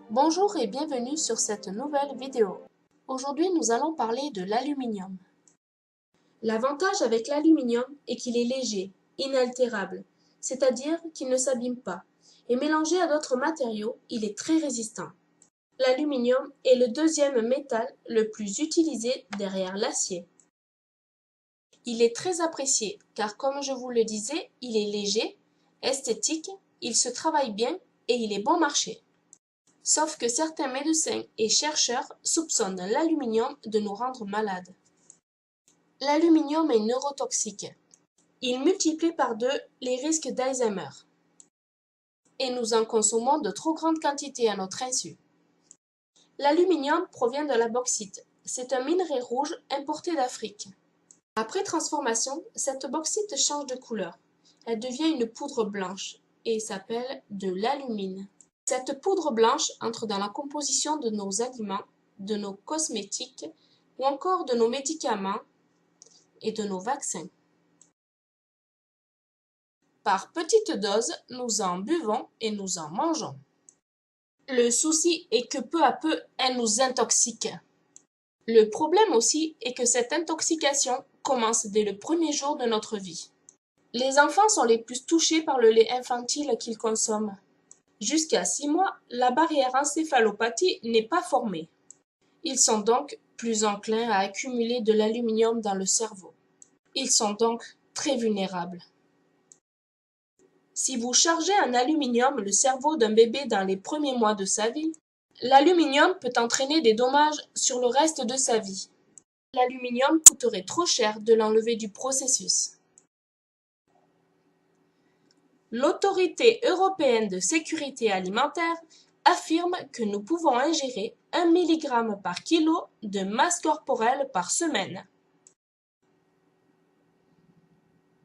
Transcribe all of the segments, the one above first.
Bonjour et bienvenue sur cette nouvelle vidéo. Aujourd'hui, nous allons parler de l'aluminium. L'avantage avec l'aluminium est qu'il est léger, inaltérable, c'est-à-dire qu'il ne s'abîme pas, et mélangé à d'autres matériaux, il est très résistant. L'aluminium est le deuxième métal le plus utilisé derrière l'acier. Il est très apprécié car, comme je vous le disais, il est léger, esthétique, il se travaille bien et il est bon marché. Sauf que certains médecins et chercheurs soupçonnent l'aluminium de nous rendre malades. L'aluminium est neurotoxique. Il multiplie par 2 les risques d'Alzheimer. Et nous en consommons de trop grandes quantités à notre insu. L'aluminium provient de la bauxite. C'est un minerai rouge importé d'Afrique. Après transformation, cette bauxite change de couleur. Elle devient une poudre blanche et s'appelle de l'alumine. Cette poudre blanche entre dans la composition de nos aliments, de nos cosmétiques ou encore de nos médicaments et de nos vaccins. Par petites doses, nous en buvons et nous en mangeons. Le souci est que peu à peu, elle nous intoxique. Le problème aussi est que cette intoxication commence dès le premier jour de notre vie. Les enfants sont les plus touchés par le lait infantile qu'ils consomment. Jusqu'à 6 mois, la barrière encéphalopathie n'est pas formée. Ils sont donc plus enclins à accumuler de l'aluminium dans le cerveau. Ils sont donc très vulnérables. Si vous chargez en aluminium le cerveau d'un bébé dans les premiers mois de sa vie, l'aluminium peut entraîner des dommages sur le reste de sa vie. L'aluminium coûterait trop cher de l'enlever du processus. L'Autorité européenne de sécurité alimentaire affirme que nous pouvons ingérer 1 mg par kilo de masse corporelle par semaine.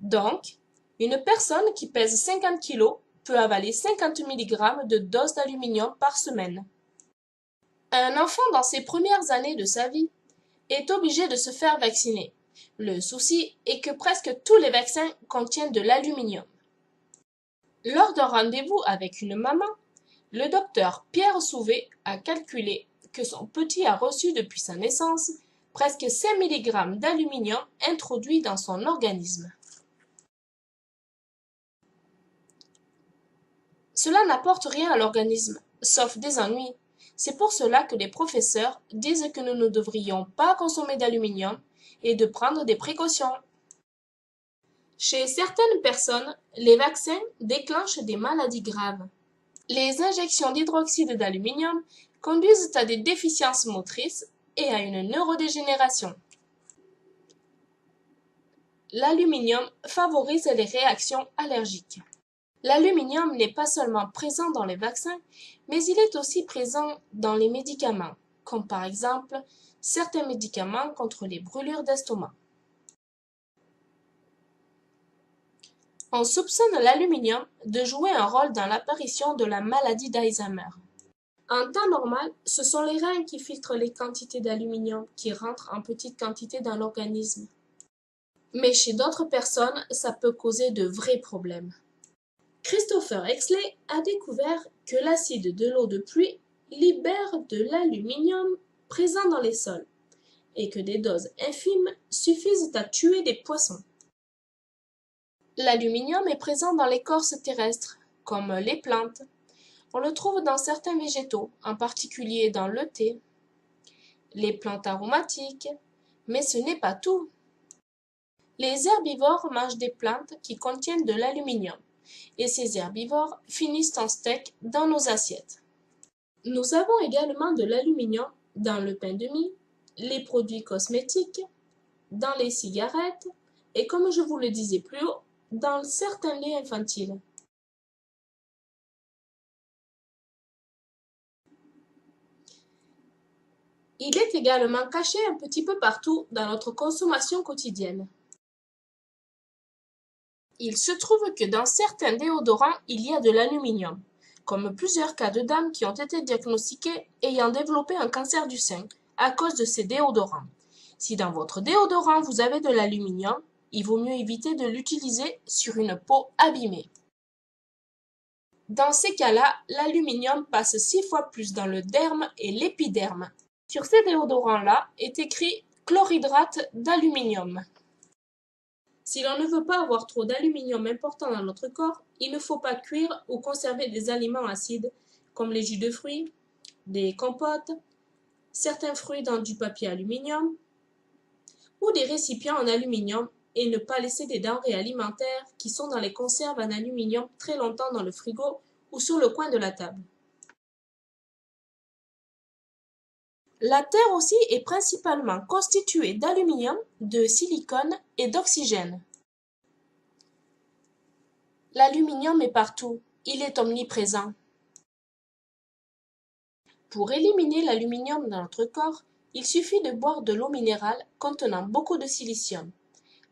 Donc, une personne qui pèse 50 kg peut avaler 50 mg de dose d'aluminium par semaine. Un enfant dans ses premières années de sa vie est obligé de se faire vacciner. Le souci est que presque tous les vaccins contiennent de l'aluminium. Lors d'un rendez-vous avec une maman, le docteur Pierre Souvé a calculé que son petit a reçu depuis sa naissance presque 5 mg d'aluminium introduit dans son organisme. Cela n'apporte rien à l'organisme, sauf des ennuis. C'est pour cela que les professeurs disent que nous ne devrions pas consommer d'aluminium et de prendre des précautions. Chez certaines personnes, les vaccins déclenchent des maladies graves. Les injections d'hydroxyde d'aluminium conduisent à des déficiences motrices et à une neurodégénération. L'aluminium favorise les réactions allergiques. L'aluminium n'est pas seulement présent dans les vaccins, mais il est aussi présent dans les médicaments, comme par exemple certains médicaments contre les brûlures d'estomac. On soupçonne l'aluminium de jouer un rôle dans l'apparition de la maladie d'Alzheimer. En temps normal, ce sont les reins qui filtrent les quantités d'aluminium qui rentrent en petite quantité dans l'organisme. Mais chez d'autres personnes, ça peut causer de vrais problèmes. Christopher Exley a découvert que l'acide de l'eau de pluie libère de l'aluminium présent dans les sols et que des doses infimes suffisent à tuer des poissons. L'aluminium est présent dans l'écorce terrestre, comme les plantes. On le trouve dans certains végétaux, en particulier dans le thé, les plantes aromatiques, mais ce n'est pas tout. Les herbivores mangent des plantes qui contiennent de l'aluminium, et ces herbivores finissent en steak dans nos assiettes. Nous avons également de l'aluminium dans le pain de mie, les produits cosmétiques, dans les cigarettes, et comme je vous le disais plus haut, dans certains laits infantiles. Il est également caché un petit peu partout dans notre consommation quotidienne. Il se trouve que dans certains déodorants, il y a de l'aluminium, comme plusieurs cas de dames qui ont été diagnostiquées ayant développé un cancer du sein à cause de ces déodorants. Si dans votre déodorant vous avez de l'aluminium, il vaut mieux éviter de l'utiliser sur une peau abîmée. Dans ces cas-là, l'aluminium passe 6 fois plus dans le derme et l'épiderme. Sur ces déodorants-là est écrit chlorhydrate d'aluminium. Si l'on ne veut pas avoir trop d'aluminium important dans notre corps, il ne faut pas cuire ou conserver des aliments acides comme les jus de fruits, des compotes, certains fruits dans du papier aluminium ou des récipients en aluminium et ne pas laisser des denrées alimentaires qui sont dans les conserves en aluminium très longtemps dans le frigo ou sur le coin de la table. La Terre aussi est principalement constituée d'aluminium, de silicone et d'oxygène. L'aluminium est partout, il est omniprésent. Pour éliminer l'aluminium dans notre corps, il suffit de boire de l'eau minérale contenant beaucoup de silicium.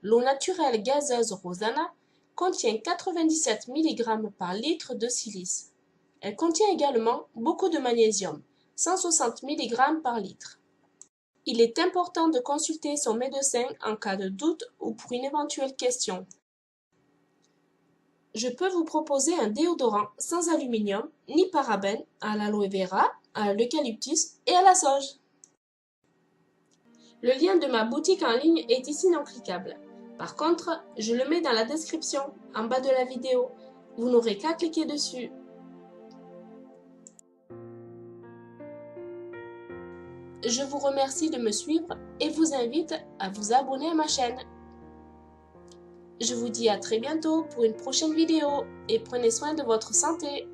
L'eau naturelle gazeuse Rosana contient 97 mg par litre de silice. Elle contient également beaucoup de magnésium, 160 mg par litre. Il est important de consulter son médecin en cas de doute ou pour une éventuelle question. Je peux vous proposer un déodorant sans aluminium ni parabènes à l'aloe vera, à l'eucalyptus et à la sauge. Le lien de ma boutique en ligne est ici non cliquable. Par contre, je le mets dans la description, en bas de la vidéo. Vous n'aurez qu'à cliquer dessus. Je vous remercie de me suivre et vous invite à vous abonner à ma chaîne. Je vous dis à très bientôt pour une prochaine vidéo et prenez soin de votre santé.